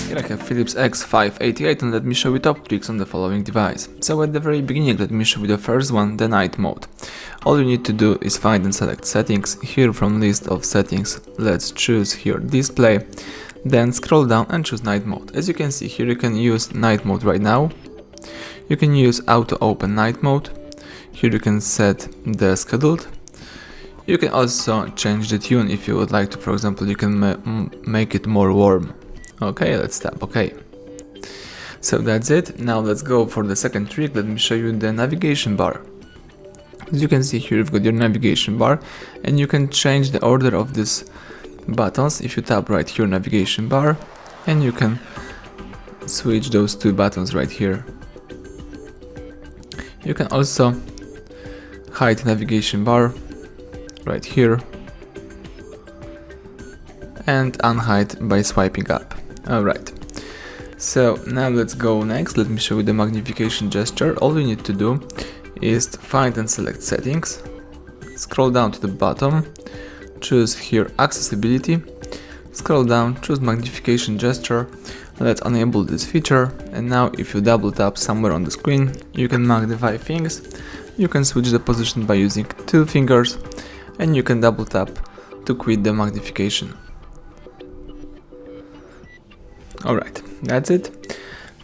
Here I have Philips X588 and let me show you top tricks on the following device. So at the very beginning let me show you the first one, the night mode. All you need to do is find and select settings. Here from list of settings let's choose here display, then scroll down and choose night mode. As you can see here you can use night mode right now. You can use auto open night mode. Here you can set the scheduled. You can also change the tune if you would like to. For example, you can make it more warm. Okay, let's tap OK. So that's it. Now let's go for the second trick. Let me show you the navigation bar. As you can see here you've got your navigation bar and you can change the order of these buttons if you tap right here navigation bar, and you can switch those two buttons right here. You can also hide navigation bar right here and unhide by swiping up. Alright, so now let's go next. Let me show you the magnification gesture. All you need to do is to find and select settings, scroll down to the bottom, choose here accessibility, scroll down, choose magnification gesture. Let's enable this feature, and now if you double tap somewhere on the screen you can magnify things. You can switch the position by using two fingers, and you can double tap to quit the magnification. Alright, that's it.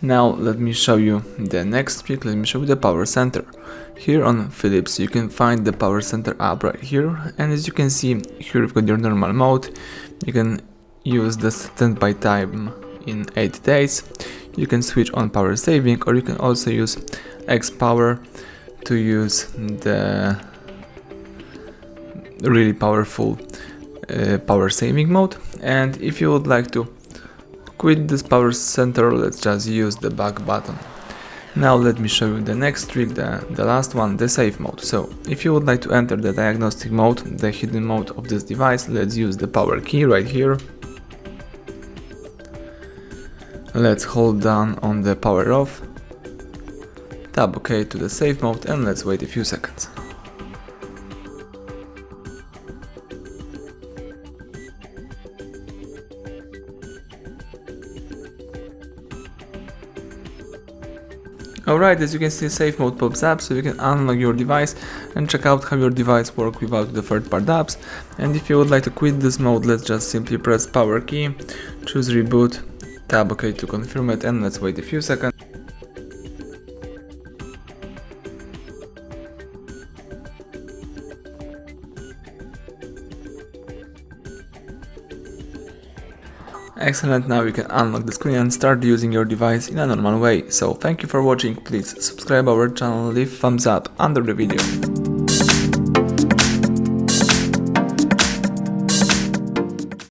Now let me show you the next trick. Let me show you the power center. Here on Philips you can find the power center app right here, and as you can see here you've got your normal mode. You can use the standby time in 8 days. You can switch on power saving, or you can also use X power to use the really powerful power saving mode. And if you would like to quit this power center, let's just use the back button. Now let me show you the next trick, the last one, the safe mode. So if you would like to enter the diagnostic mode, the hidden mode of this device, let's use the power key right here. Let's hold down on the power off, tap OK to the safe mode, and let's wait a few seconds. Alright, as you can see safe mode pops up, so you can unlock your device and check out how your device works without the third-party apps. And if you would like to quit this mode, let's just simply press power key, choose reboot, tap OK to confirm it, and let's wait a few seconds. Excellent, now you can unlock the screen and start using your device in a normal way. So thank you for watching, please subscribe our channel, leave thumbs up under the video.